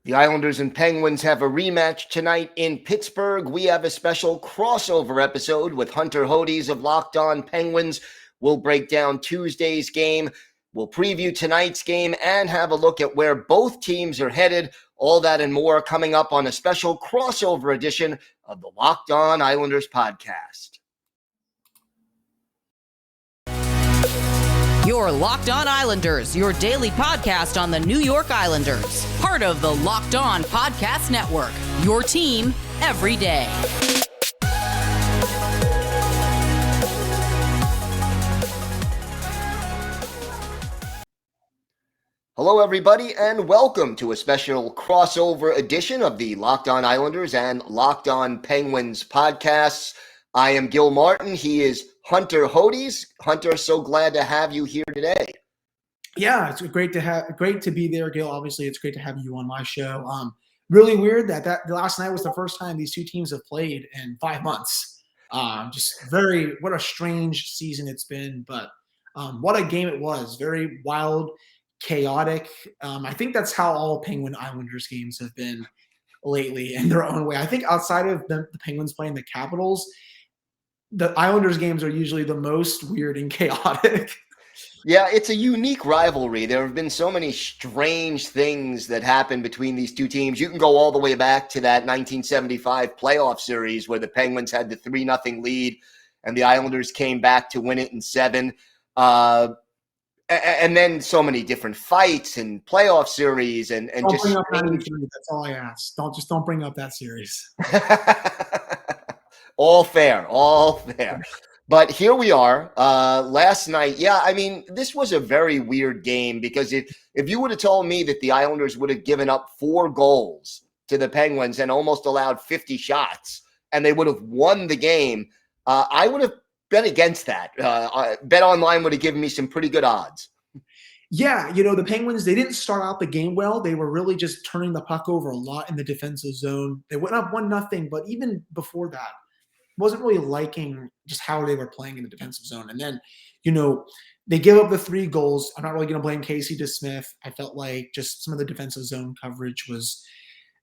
The Islanders and Penguins have a rematch tonight in Pittsburgh. We have a special crossover episode with Hunter Hodies of Locked On Penguins. We'll break down Tuesday's game. We'll preview tonight's game and have a look at where both teams are headed. All that and more coming up on a special crossover edition of the Locked On Islanders podcast. Your Locked On Islanders, your daily podcast on the New York Islanders. Part of the Locked On Podcast Network, your team every day. Hello, everybody, and welcome to a special crossover edition of the Locked On Islanders and Locked On Penguins podcasts. I am Gil Martin. He is Hunter Hodies. Hunter, so glad to have you here today. Yeah, it's great to be there, Gil. Obviously, it's great to have you on my show. Really weird that last night was the first time these two teams have played in 5 months. What a strange season it's been, but what a game it was. Very wild, chaotic. I think that's how all Penguin Islanders games have been lately in their own way. I think outside of the Penguins playing the Capitals, the Islanders games are usually the most weird and chaotic. Yeah, it's a unique rivalry. There have been so many strange things that happened between these two teams. You can go all the way back to that 1975 playoff series where the Penguins had the 3-0 lead and the Islanders came back to win it in 7. And then so many different fights and playoff series and Don't just bring up that series. That's all I ask. Don't bring up that series. All fair. But here we are. Last night, this was a very weird game because if you would have told me that the Islanders would have given up 4 goals to the Penguins and almost allowed 50 shots and they would have won the game, I would have bet against that. BetOnline would have given me some pretty good odds. Yeah, the Penguins, they didn't start out the game well. They were really just turning the puck over a lot in the defensive zone. They went up 1-0, but even before that, wasn't really liking just how they were playing in the defensive zone. And then, they give up the 3 goals. I'm not really going to blame Casey DeSmith. I felt like just some of the defensive zone coverage was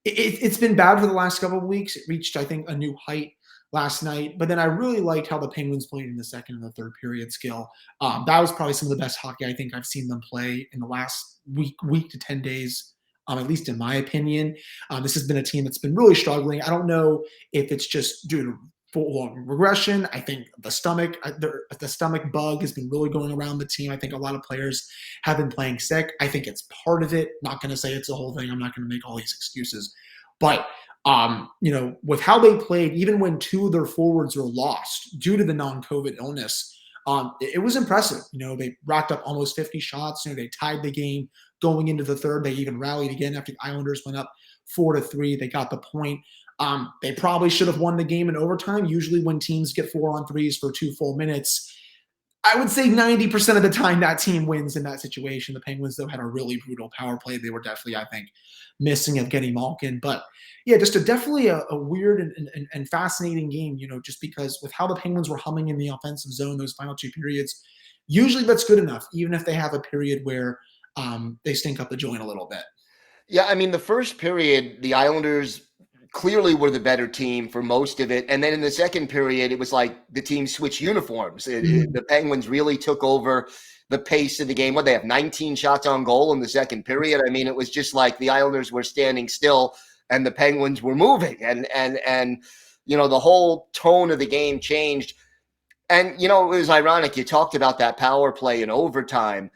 it's been bad for the last couple of weeks. It reached, I think, a new height last night. But then I really liked how the Penguins played in the second and the third period skill. That was probably some of the best hockey I think I've seen them play in the last week to 10 days. At least in my opinion. This has been a team that's been really struggling. I don't know if it's just due to full regression. I think the stomach bug has been really going around the team. I think a lot of players have been playing sick. I think it's part of it. Not going to say it's the whole thing. I'm not going to make all these excuses. But, with how they played, even when 2 of their forwards were lost due to the non-COVID illness, it was impressive. They racked up almost 50 shots. They tied the game going into the third. They even rallied again after the Islanders went up 4-3. They got the point. They probably should have won the game in overtime. Usually when teams get 4-on-3s for 2 full minutes, I would say 90% of the time that team wins in that situation. The Penguins, though, had a really brutal power play. They were definitely, I think, missing Evgeni Malkin. But, yeah, just definitely a weird and fascinating game, just because with how the Penguins were humming in the offensive zone those final 2 periods, usually that's good enough, even if they have a period where they stink up the joint a little bit. Yeah, the first period, the Islanders clearly were the better team for most of it. And then in the second period, it was like the team switched uniforms. The Penguins really took over the pace of the game. They have 19 shots on goal in the second period. It was just like the Islanders were standing still and the Penguins were moving. And the whole tone of the game changed. And, it was ironic. You talked about that power play in overtime.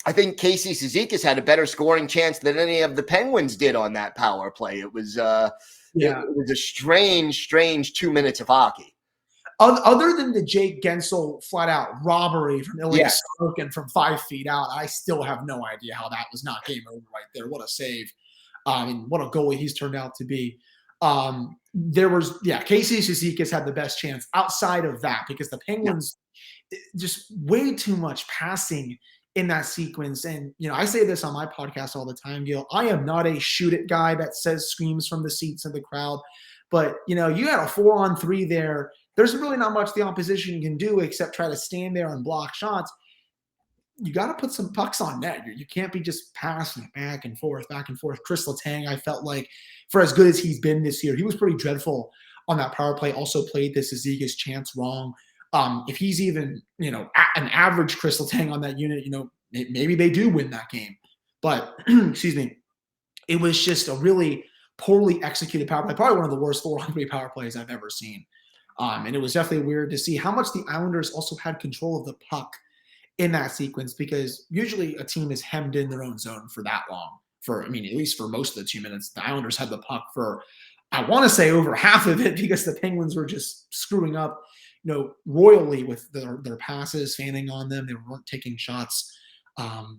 I think Casey Cizikas had a better scoring chance than any of the Penguins did on that power play. It was it was a strange 2 minutes of hockey. Other than the Jake Gensel flat-out robbery from Ilya Sorokin from 5 feet out, I still have no idea how that was not game over right there. What a save. What a goalie he's turned out to be. Casey Cizikas had the best chance outside of that because the Penguins just way too much passing in that sequence. And, I say this on my podcast all the time, Gil. I am not a shoot it guy that says screams from the seats of the crowd. But, you had a 4-on-3 there. There's really not much the opposition can do except try to stand there and block shots. you got to put some pucks on net. You can't be just passing it back and forth, back and forth. Chris Letang, I felt like, for as good as he's been this year, he was pretty dreadful on that power play. Also played this Zizegas chance wrong. If he's even, an average Chris Letang on that unit, maybe they do win that game. But, excuse me, it was just a really poorly executed power play, probably one of the worst 4-on-3 power plays I've ever seen. And it was definitely weird to see how much the Islanders also had control of the puck in that sequence, because usually a team is hemmed in their own zone for that long. At least for most of the 2 minutes, the Islanders had the puck for, I want to say, over half of it, because the Penguins were just screwing up, royally with their passes, fanning on them. They weren't taking shots.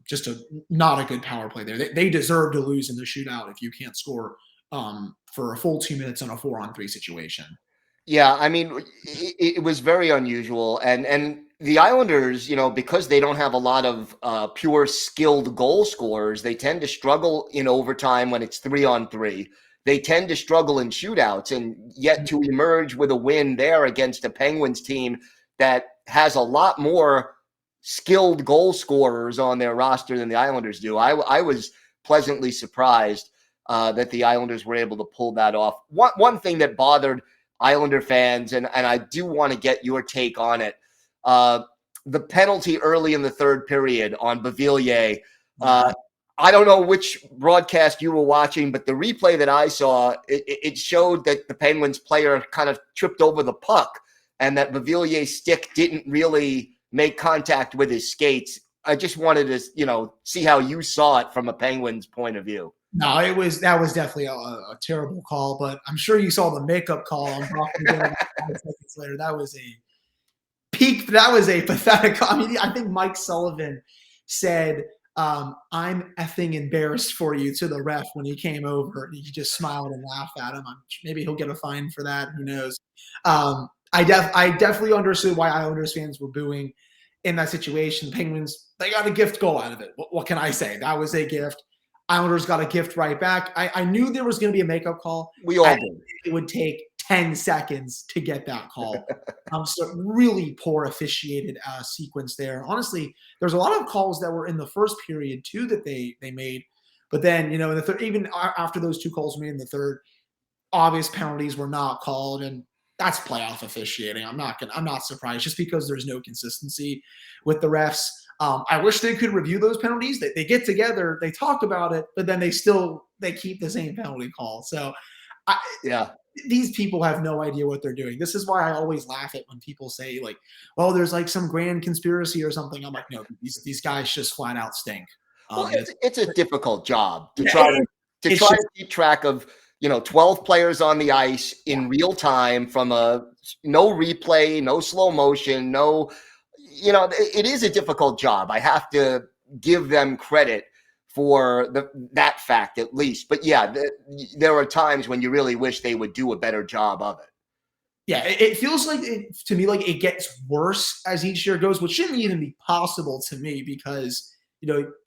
Just not a good power play there. They deserve to lose in the shootout if you can't score for a full 2 minutes on a 4-on-3 situation. Yeah, I mean, it was very unusual, and the Islanders, because they don't have a lot of pure skilled goal scorers, they tend to struggle in overtime when it's 3-on-3. They tend to struggle in shootouts, and yet to emerge with a win there against a Penguins team that has a lot more skilled goal scorers on their roster than the Islanders do. I was pleasantly surprised that the Islanders were able to pull that off. One thing that bothered Islander fans, and I do want to get your take on it, the penalty early in the third period on Beauvillier. I don't know which broadcast you were watching, but the replay that I saw, it showed that the Penguins player kind of tripped over the puck, and that Beauvillier's stick didn't really make contact with his skates. I just wanted to, see how you saw it from a Penguins point of view. No, that was definitely a terrible call, but I'm sure you saw the makeup call on Brock McGinn 5 seconds later. That was a pathetic. I think Mike Sullivan said, "I'm effing embarrassed for you" to the ref when he came over, and he just smiled and laughed at him. Maybe he'll get a fine for that. Who knows? I definitely understood why Islanders fans were booing in that situation. The Penguins, they got a gift goal out of it. What can I say? That was a gift. Islanders got a gift right back. I knew there was going to be a makeup call. We all did. It would take 10 seconds to get that call. So really poor officiated sequence there. Honestly, there's a lot of calls that were in the first period too that they made. But then, in the third, even after those 2 calls made in the third, obvious penalties were not called, and that's playoff officiating. I'm not surprised, just because there's no consistency with the refs. I wish they could review those penalties. They get together, they talk about it, but then they keep the same penalty call. So, these people have no idea what they're doing. This is why I always laugh at when people say, like, "Oh, there's like some grand conspiracy or something." I'm like, no, these guys just flat out stink. Well, it's a difficult job to try to keep track of 12 players on the ice in real time from no replay, no slow motion, no. It is a difficult job. I have to give them credit for that fact at least. But yeah, there are times when you really wish they would do a better job of it. Yeah, it feels like to me like it gets worse as each year goes, which shouldn't even be possible to me, because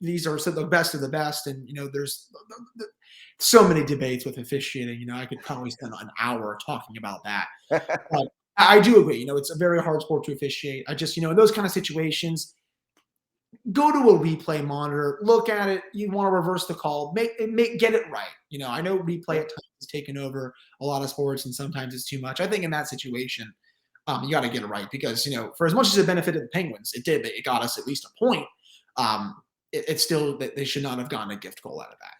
these are the best of the best, and there's so many debates with officiating. I could probably spend an hour talking about that. But I do agree. It's a very hard sport to officiate. I just, in those kind of situations, go to a replay monitor, look at it. You want to reverse the call, get it right. I know replay at times has taken over a lot of sports, and sometimes it's too much. I think in that situation, you got to get it right, because for as much as it benefited the Penguins, it got us at least a point. It's still that they should not have gotten a gift goal out of that.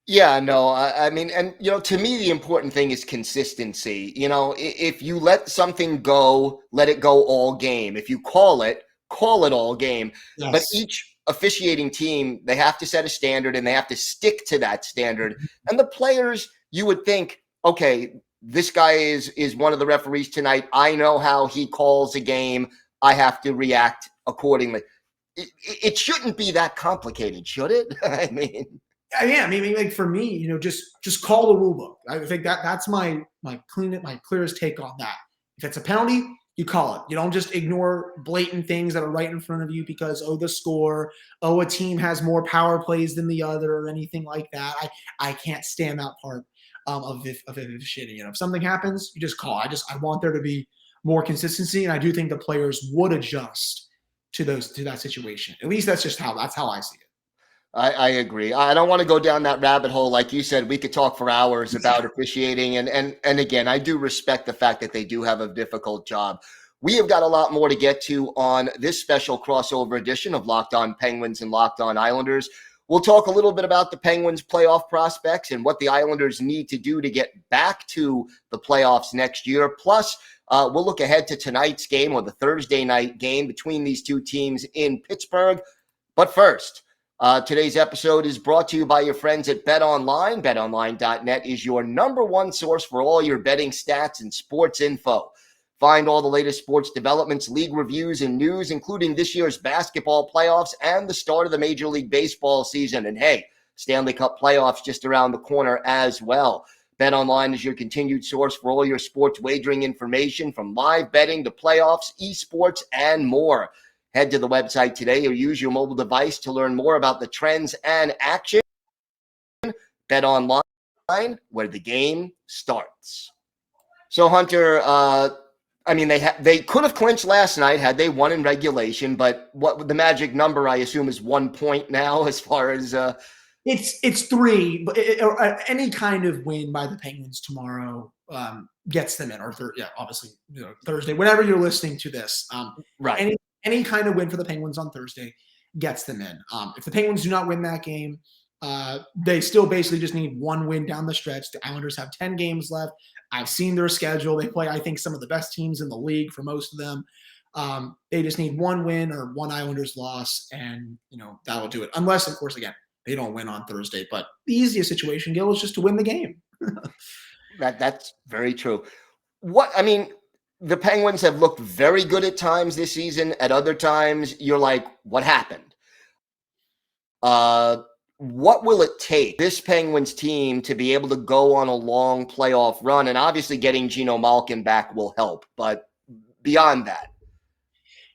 Yeah, no, I mean, and, to me, the important thing is consistency. If you let something go, let it go all game. If you call it all game. Yes. But each officiating team, they have to set a standard, and they have to stick to that standard. And the players, you would think, okay, this guy is one of the referees tonight. I know how he calls a game. I have to react accordingly. It shouldn't be that complicated, should it? I mean... Yeah, like for me, just call the rule book. I think that's my clearest take on that. If it's a penalty, you call it. You don't just ignore blatant things that are right in front of you because the score, a team has more power plays than the other, or anything like that. I can't stand that part of officiating. If something happens, you just call. I want there to be more consistency, and I do think the players would adjust to that situation. At least that's how I see it. I agree. I don't want to go down that rabbit hole. Like you said, we could talk for hours about officiating. And again, I do respect the fact that they do have a difficult job. We have got a lot more to get to on this special crossover edition of Locked On Penguins and Locked On Islanders. We'll talk a little bit about the Penguins' playoff prospects and what the Islanders need to do to get back to the playoffs next year. Plus, we'll look ahead to tonight's game, or the Thursday night game between these two teams in Pittsburgh. But first, today's episode is brought to you by your friends at BetOnline. BetOnline.net is your number one source for all your betting stats and sports info. Find all the latest sports developments, league reviews, and news, including this year's basketball playoffs and the start of the Major League Baseball season. And hey, Stanley Cup playoffs just around the corner as well. BetOnline is your continued source for all your sports wagering information, from live betting to playoffs, esports, and more. Head to the website today or use your mobile device to learn more about the trends and action. BetOnline, where the game starts. So, Hunter, they could have clinched last night had they won in regulation, but what the magic number, I assume, is 1 point now as far as it's 3, but any kind of win by the Penguins tomorrow gets them in, or obviously Thursday, whenever you're listening to this, right. Any kind of win for the Penguins on Thursday gets them in. If the Penguins do not win that game, they still basically just need one win down the stretch. The Islanders have 10 games left. I've seen their schedule. They play, I think, some of the best teams in the league for most of them. They just need one win or one Islanders loss, and that'll do it. Unless, of course, again, they don't win on Thursday. But the easiest situation, Gil, is just to win the game. That's very true. The Penguins have looked very good at times this season. At other times, you're like, what happened? What will it take this Penguins team to be able to go on a long playoff run? And obviously getting Evgeni Malkin back will help. But beyond that.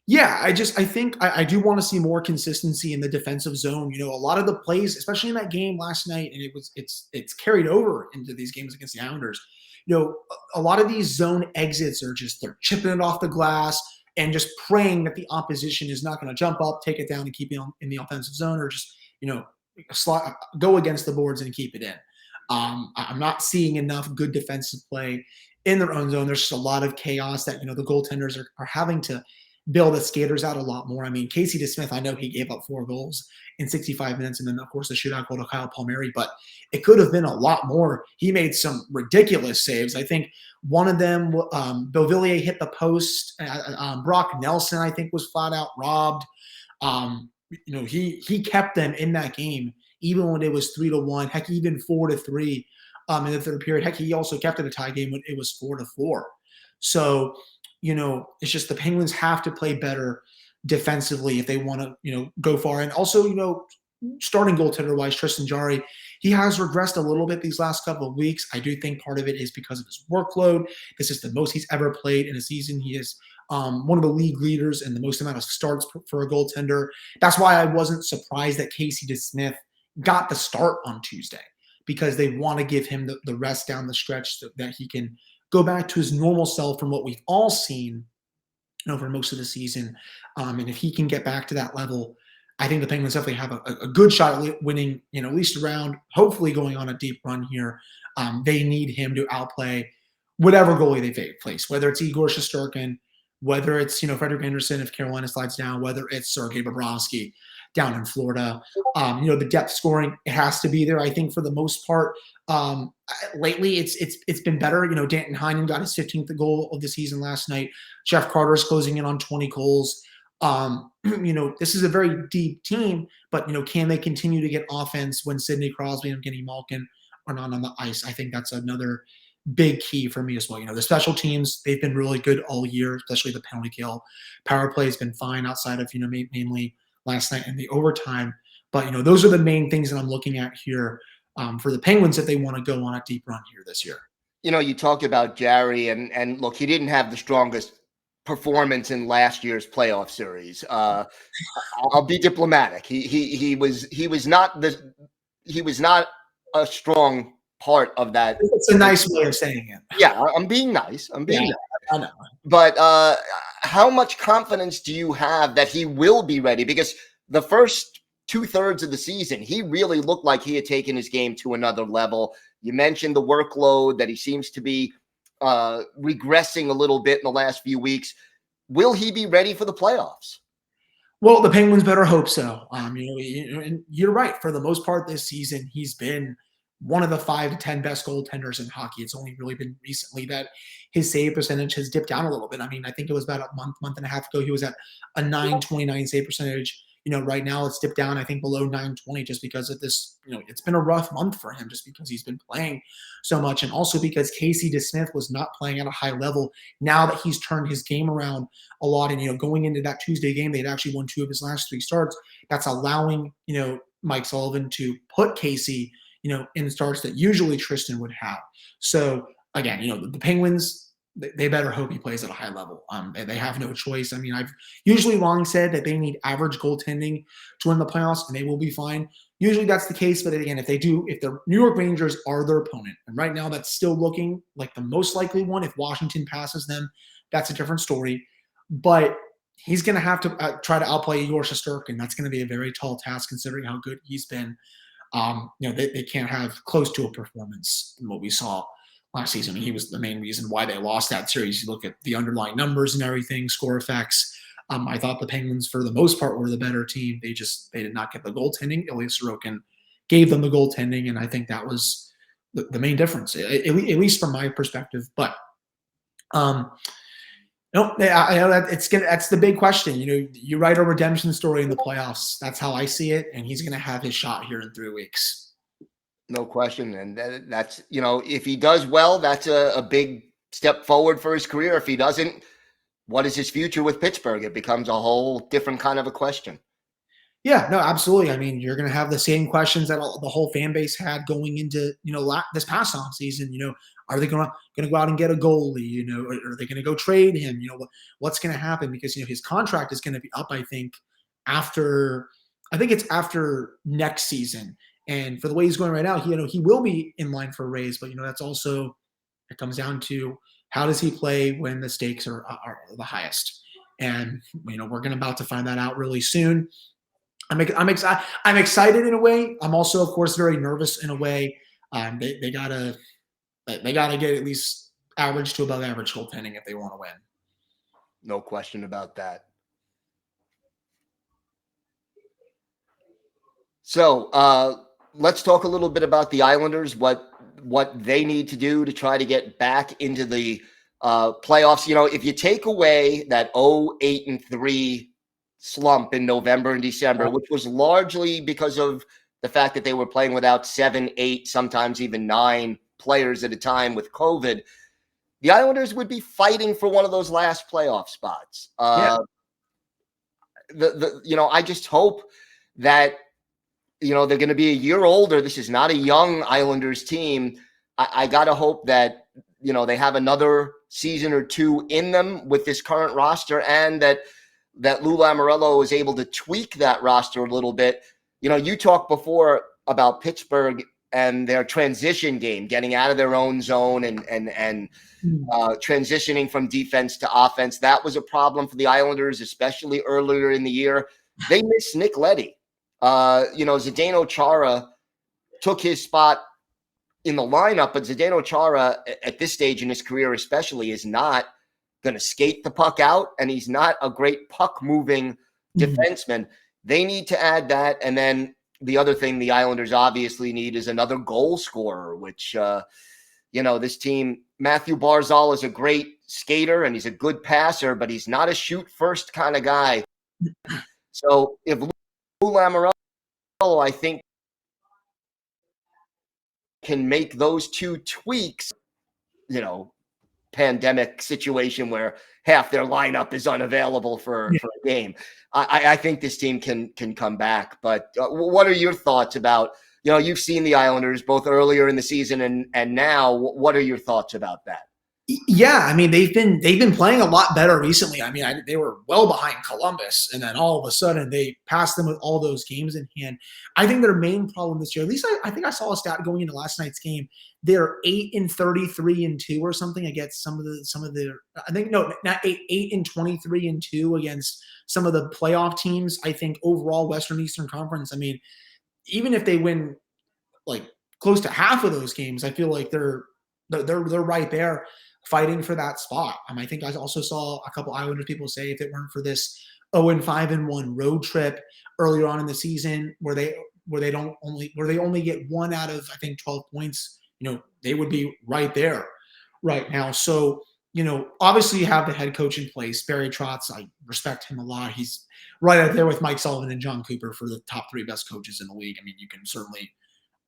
Yeah, I think I do want to see more consistency in the defensive zone. A lot of the plays, especially in that game last night, and it's carried over into these games against the Islanders. A lot of these zone exits are they're chipping it off the glass and just praying that the opposition is not going to jump up, take it down, and keep it in the offensive zone, or just go against the boards and keep it in. I'm not seeing enough good defensive play in their own zone. There's just a lot of chaos that the goaltenders are having to bail the skaters out a lot more. Casey DeSmith, I know he gave up 4 goals in 65 minutes, and then, of course, the shootout goal to Kyle Palmieri, but it could have been a lot more. He made some ridiculous saves. I think one of them, Beauvillier hit the post. Brock Nelson, I think, was flat out robbed. He kept them in that game, even when it was 3-1, heck, even 4-3 in the third period. Heck, he also kept it a tie game when it was 4-4. So, it's just the Penguins have to play better defensively if they want to, go far. And also, starting goaltender-wise, Tristan Jarry, he has regressed a little bit these last couple of weeks. I do think part of it is because of his workload. This is the most he's ever played in a season. He is one of the league leaders in the most amount of starts for a goaltender. That's why I wasn't surprised that Casey DeSmith got the start on Tuesday, because they want to give him the rest down the stretch so that he can go back to his normal self from what we've all seen over most of the season. And if he can get back to that level, I think the Penguins definitely have a good shot at winning, at least a round, hopefully going on a deep run here. They need him to outplay whatever goalie they face, whether it's Igor Shesterkin, whether it's, Frederik Andersen if Carolina slides down, whether it's Sergei Bobrovsky down in Florida. The depth scoring, it has to be there, I think, for the most part. Lately, it's been better. Danton Heinen got his 15th goal of the season last night. Jeff Carter's closing in on 20 goals. This is a very deep team, but, can they continue to get offense when Sidney Crosby and Evgeni Malkin are not on the ice? I think that's another big key for me as well. The special teams, they've been really good all year, especially the penalty kill. Power play has been fine outside of, mainly last night in the overtime. But, those are the main things that I'm looking at here for the Penguins if they want to go on a deep run here this year. You talked about Jarry, and look, he didn't have the strongest performance in last year's playoff series. I'll be diplomatic. He was not a strong part of that. It's a nice way of saying it. Yeah, I'm being nice. I know. But how much confidence do you have that he will be ready? Because the first 2/3 of the season, he really looked like he had taken his game to another level. You mentioned the workload, that he seems to be regressing a little bit in the last few weeks. Will he be ready for the playoffs? Well, the Penguins better hope so. And you're right. For the most part this season, he's been one of the 5 to 10 best goaltenders in hockey. It's only really been recently that his save percentage has dipped down a little bit. I mean, I think it was about a month and a half ago, he was at a 929 save percentage. Right now it's dipped down, I think, below 920 just because of this. It's been a rough month for him just because he's been playing so much. And also because Casey DeSmith was not playing at a high level. Now that he's turned his game around a lot and, going into that Tuesday game, they'd actually won 2 of his last 3 starts. That's allowing, Mike Sullivan to put Casey, in starts that usually Tristan would have. So again, the Penguins, they better hope he plays at a high level. They have no choice. I mean, I've usually long said that they need average goaltending to win the playoffs, and they will be fine. Usually that's the case, but again, if the New York Rangers are their opponent, and right now that's still looking like the most likely one. If Washington passes them, that's a different story. But he's going to have to try to outplay Igor Shesterkin. That's going to be a very tall task considering how good he's been. They can't have close to a performance in what we saw last season. I mean, he was the main reason why they lost that series. You look at the underlying numbers and everything, score effects. I thought the Penguins, for the most part, were the better team. They did not get the goaltending. Ilya Sorokin gave them the goaltending, and I think that was the main difference, at least from my perspective. But no, I know that's the big question. You write a redemption story in the playoffs. That's how I see it, and he's going to have his shot here in 3 weeks. No question. And that's, if he does well, that's a big step forward for his career. If he doesn't, what is his future with Pittsburgh? It becomes a whole different kind of a question. Yeah, no, absolutely. I mean, you're going to have the same questions that the whole fan base had going into, this past offseason. Are they going to go out and get a goalie? Are they going to go trade him? What's going to happen? Because, his contract is going to be up, I think it's after next season. And for the way he's going right now, he will be in line for a raise. But, that's also, it comes down to how does he play when the stakes are the highest. And, we're about to find that out really soon. I'm excited in a way. I'm also, of course, very nervous in a way. They gotta get at least average to above average goaltending if they want to win. No question about that. So let's talk a little bit about the Islanders. What they need to do to try to get back into the playoffs. If you take away that 0-8-3 slump in November and December, which was largely because of the fact that they were playing without 7, 8, sometimes even 9 players at a time with COVID, the Islanders would be fighting for one of those last playoff spots. I just hope that, they're going to be a year older. This is not a young Islanders team. I got to hope that, they have another season or 2 in them with this current roster, and that Lou Lamoriello is able to tweak that roster a little bit. You talked before about Pittsburgh and their transition game, getting out of their own zone and transitioning from defense to offense. That was a problem for the Islanders, especially earlier in the year. They missed Nick Leddy. Zdeno Chara took his spot in the lineup, but Zdeno Chara at this stage in his career especially is not going to skate the puck out, and he's not a great puck-moving defenseman. They need to add that, and then the other thing the Islanders obviously need is another goal scorer, which, this team, Matthew Barzal is a great skater, and he's a good passer, but he's not a shoot-first kind of guy. So if Lou Lamoriello, I think, can make those 2 tweaks, pandemic situation where half their lineup is unavailable for a game, I think this team can come back. But what are your thoughts about, you've seen the Islanders both earlier in the season and now. What are your thoughts about that? Yeah, I mean they've been playing a lot better recently. I mean, they were well behind Columbus, and then all of a sudden they passed them with all those games in hand. I think their main problem this year, at least I think I saw a stat going into last night's game. They're 8-33-2 or something against some of the. I think no, not 8-23-2 against some of the playoff teams. I think overall Western Eastern Conference. I mean, even if they win like close to half of those games, I feel like they're right there fighting for that spot. I think I also saw a couple Islanders people say if it weren't for this 0-5-1 road trip earlier on in the season where they only get one out of I think 12 points, they would be right there right now. So, obviously you have the head coach in place, Barry Trotz. I respect him a lot. He's right out there with Mike Sullivan and John Cooper for the top three best coaches in the league. I mean, you can certainly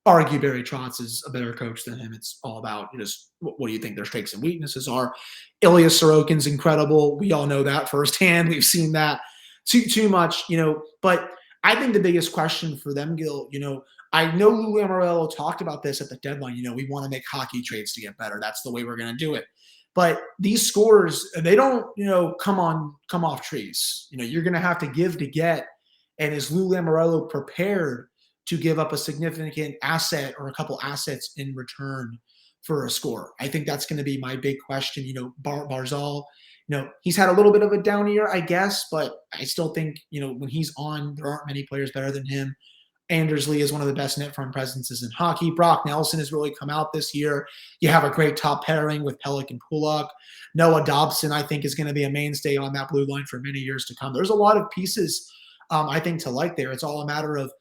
argue Barry Trotz is a better coach than him. It's all about just what do you think their strengths and weaknesses are. Ilya Sorokin's incredible. We all know that firsthand. We've seen that too much, But I think the biggest question for them, Gil, I know Lou Lamoriello talked about this at the deadline. We want to make hockey trades to get better. That's the way we're going to do it. But these scores, they don't, come off trees. You're going to have to give to get. And is Lou Lamoriello prepared to give up a significant asset or a couple assets in return for a score? I think that's going to be my big question. Barzal, he's had a little bit of a down year, I guess, but I still think, when he's on, there aren't many players better than him. Anders Lee is one of the best net front presences in hockey. Brock Nelson has really come out this year. You have a great top pairing with Pelech and Pulak. Noah Dobson, I think, is going to be a mainstay on that blue line for many years to come. There's a lot of pieces, I think, to like there. It's all a matter of,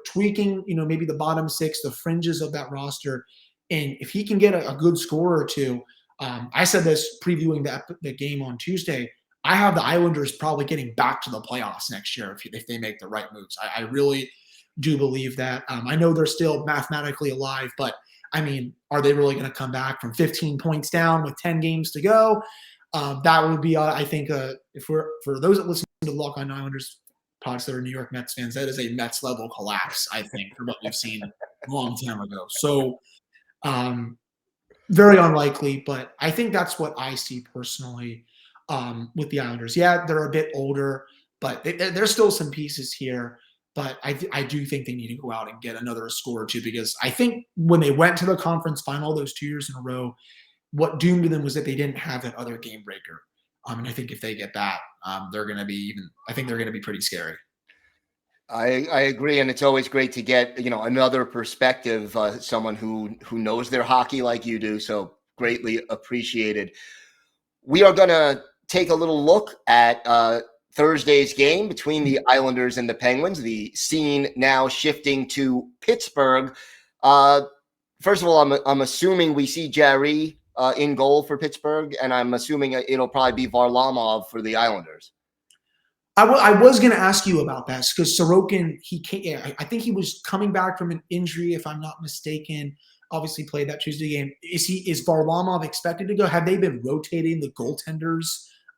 tweaking, maybe the bottom six, the fringes of that roster. And if he can get a good score or two, I said this previewing the game on Tuesday, I have the Islanders probably getting back to the playoffs next year if they make the right moves. I really do believe that. I know they're still mathematically alive, but I mean, are they really going to come back from 15 points down with 10 games to go? That would be, I think, for those that listen to the Lock On Islanders podcasts that are New York Mets fans, that is a Mets level collapse, I think, from what we've seen a long time ago. So, very unlikely, but I think that's what I see personally with the Islanders. Yeah, they're a bit older, but there's still some pieces here. But I do think they need to go out and get another score or two, because I think when they went to the conference final those 2 years in a row, what doomed them was that they didn't have that other game breaker. And I think if they get that, they're going to be pretty scary. I agree, and it's always great to get another perspective, someone who knows their hockey like you do. So greatly appreciated. We are going to take a little look at Thursday's game between the Islanders and the Penguins. The scene now shifting to Pittsburgh. First of all, I'm assuming we see Jarry in goal for Pittsburgh, and I'm assuming it'll probably be Varlamov for the Islanders. I was going to ask you about that because Sorokin, I think he was coming back from an injury, if I'm not mistaken. Obviously played that Tuesday game. Is Varlamov expected to go? Have they been rotating the goaltenders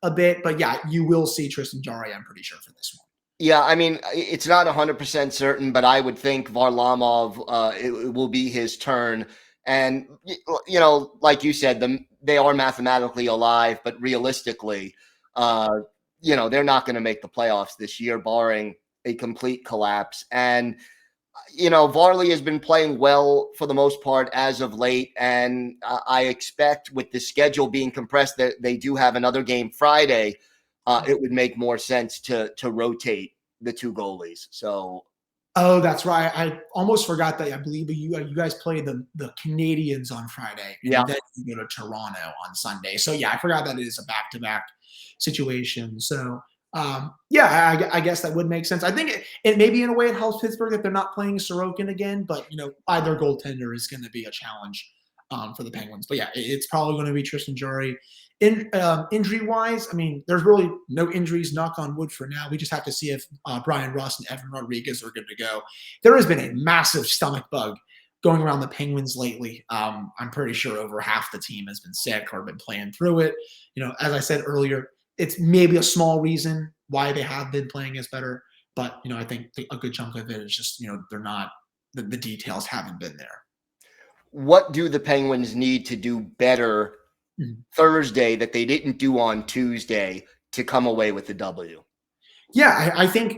a bit? But yeah, you will see Tristan Jarry, I'm pretty sure, for this one. Yeah, I mean, it's not 100% certain, but I would think Varlamov, it will be his turn. And, like you said, they are mathematically alive, but realistically, they're not going to make the playoffs this year, barring a complete collapse. And, Varley has been playing well for the most part as of late. And I expect with the schedule being compressed that they do have another game Friday. It would make more sense to rotate the two goalies. So, oh, that's right. I almost forgot that. I believe you guys play the Canadians on Friday, and then you go to Toronto on Sunday. So yeah, I forgot that it is a back-to-back situation. So I guess that would make sense. I think it maybe in a way it helps Pittsburgh that they're not playing Sorokin again, but either goaltender is going to be a challenge for the Penguins. But yeah, it's probably going to be Tristan Jarry. Injury-wise, I mean, there's really no injuries, knock on wood, for now. We just have to see if Brian Rust and Evan Rodriguez are good to go. There has been a massive stomach bug going around the Penguins lately. I'm pretty sure over half the team has been sick or been playing through it. As I said earlier, it's maybe a small reason why they have been playing as better. But, I think a good chunk of it is just, they're not – the details haven't been there. What do the Penguins need to do better Thursday that they didn't do on Tuesday to come away with the W? Yeah, I think,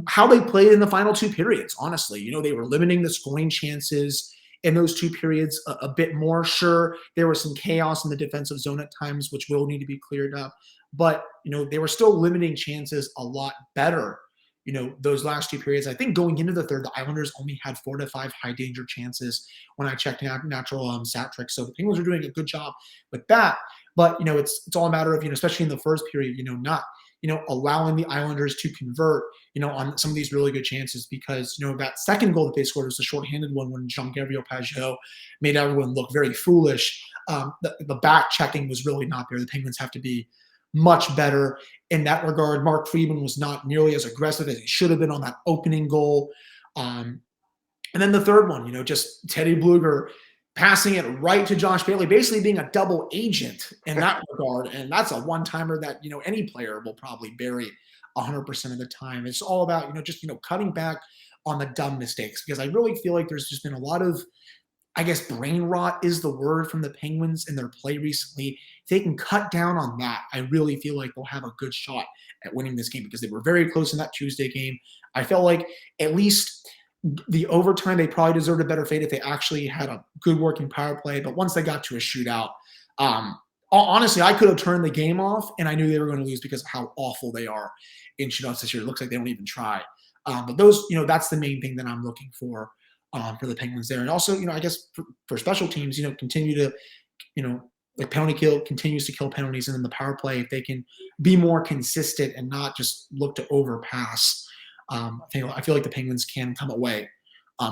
how they played in the final two periods, honestly. They were limiting the scoring chances in those two periods a bit more. Sure, there was some chaos in the defensive zone at times, which will need to be cleared up. But, they were still limiting chances a lot better, those last two periods. I think going into the third, the Islanders only had 4 to 5 high danger chances when I checked natural stat tricks. So the Penguins are doing a good job with that. But, it's all a matter of, especially in the first period, not allowing the Islanders to convert, on some of these really good chances, because, that second goal that they scored was a shorthanded one when Jean-Gabriel made everyone look very foolish. The back checking was really not there. The Penguins have to be much better in that regard. Mark Friedman was not nearly as aggressive as he should have been on that opening goal. And then the third one, just Teddy Bluger passing it right to Josh Bailey, basically being a double agent in that regard. And that's a one-timer that, any player will probably bury 100% of the time. It's all about, just, cutting back on the dumb mistakes, because I really feel like there's just been a lot of, I guess, brain rot is the word from the Penguins in their play recently. If they can cut down on that, I really feel like they'll have a good shot at winning this game, because they were very close in that Tuesday game. I felt like at least the overtime, they probably deserved a better fate if they actually had a good working power play. But once they got to a shootout, honestly, I could have turned the game off, and I knew they were going to lose because of how awful they are in shootouts this year. It looks like they don't even try. But those, that's the main thing that I'm looking for the Penguins there. And also, I guess for special teams, continue to, like penalty kill continues to kill penalties, and then the power play, if they can be more consistent and not just look to overpass. I feel like the Penguins can come away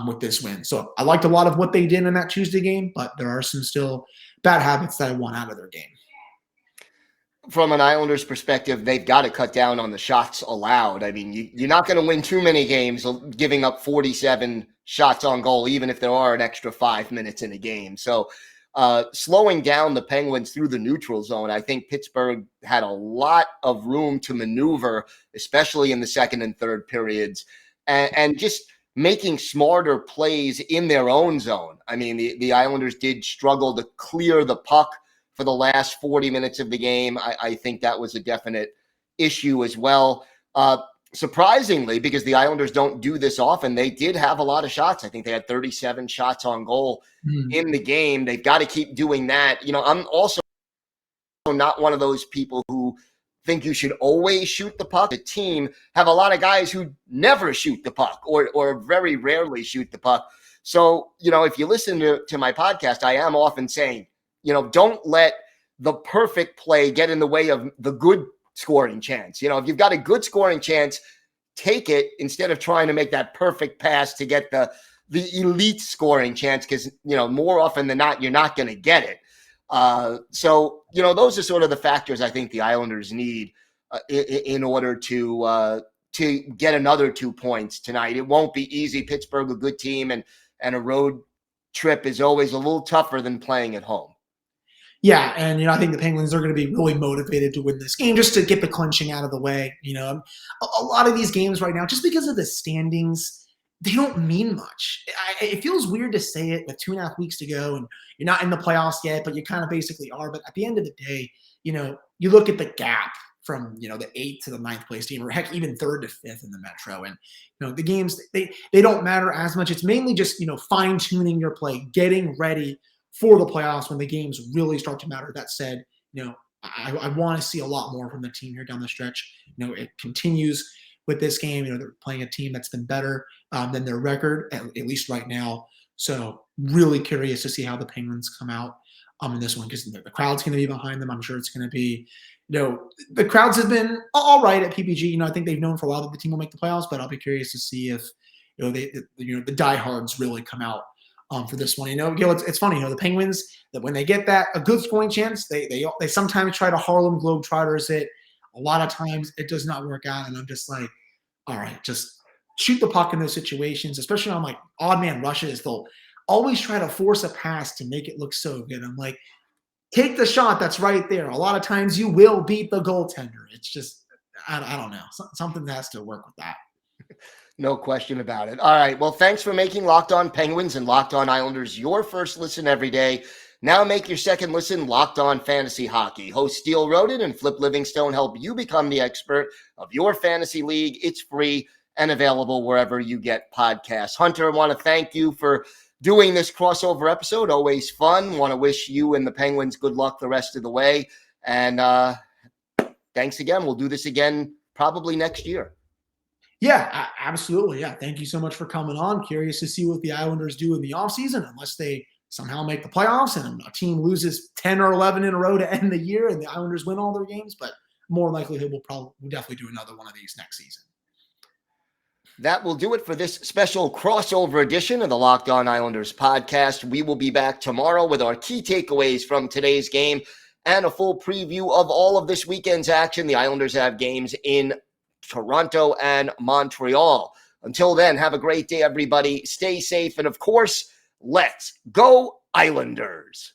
with this win. So I liked a lot of what they did in that Tuesday game, but there are some still bad habits that I want out of their game. From an Islanders perspective, they've got to cut down on the shots allowed. I mean, you're not going to win too many games giving up 47 shots on goal, even if there are an extra 5 minutes in a game. So slowing down the Penguins through the neutral zone, I think Pittsburgh had a lot of room to maneuver, especially in the second and third periods, and just making smarter plays in their own zone. I mean, the Islanders did struggle to clear the puck for the last 40 minutes of the game. I think that was a definite issue as well. Surprisingly, because the Islanders don't do this often, they did have a lot of shots. I think they had 37 shots on goal in the game. They've got to keep doing that. I'm also not one of those people who think you should always shoot the puck. The team have a lot of guys who never shoot the puck or very rarely shoot the puck. So, if you listen to my podcast, I am often saying, don't let the perfect play get in the way of the good scoring chance. If you've got a good scoring chance, take it instead of trying to make that perfect pass to get the elite scoring chance, because, more often than not, you're not going to get it. So, those are sort of the factors I think the Islanders need in order to get another 2 points tonight. It won't be easy. Pittsburgh, a good team, and a road trip is always a little tougher than playing at home. Yeah, and I think the Penguins are going to be really motivated to win this game just to get the clinching out of the way. A lot of these games right now, just because of the standings, they don't mean much. It feels weird to say it with 2.5 weeks to go, and you're not in the playoffs yet, but you kind of basically are. But at the end of the day, you look at the gap from the 8th to the 9th place team, or heck, even 3rd to 5th in the Metro, and the games they don't matter as much. It's mainly just fine tuning your play, getting ready for the playoffs when the games really start to matter. That said, I want to see a lot more from the team here down the stretch. It continues with this game. They're playing a team that's been better than their record, at least right now. So really curious to see how the Penguins come out in this one, because the crowd's going to be behind them. I'm sure it's going to be, the crowds have been all right at PPG. I think they've known for a while that the team will make the playoffs, but I'll be curious to see if, the diehards really come out for this one. It's funny, the Penguins, that when they get a good scoring chance, they sometimes try to Harlem Globetrotters it. A lot of times it does not work out, and I'm just like, all right, just shoot the puck in those situations, especially on odd man rushes. They'll always try to force a pass to make it look so good. I'm like, take the shot that's right there. A lot of times you will beat the goaltender. It's just, I don't know. Something has to work with that. No question about it. All right. Well, thanks for making Locked On Penguins and Locked On Islanders your first listen every day. Now make your second listen Locked On Fantasy Hockey. Host Steele Roden and Flip Livingstone help you become the expert of your fantasy league. It's free and available wherever you get podcasts. Hunter, I want to thank you for doing this crossover episode. Always fun. Want to wish you and the Penguins good luck the rest of the way. And thanks again. We'll do this again probably next year. Yeah, absolutely. Yeah. Thank you so much for coming on. Curious to see what the Islanders do in the offseason, unless they somehow make the playoffs and a team loses 10 or 11 in a row to end the year and the Islanders win all their games. But more likely, we'll definitely do another one of these next season. That will do it for this special crossover edition of the Locked On Islanders podcast. We will be back tomorrow with our key takeaways from today's game and a full preview of all of this weekend's action. The Islanders have games in Toronto and Montreal. Until then, have a great day, everybody. Stay safe. And of course, let's go Islanders.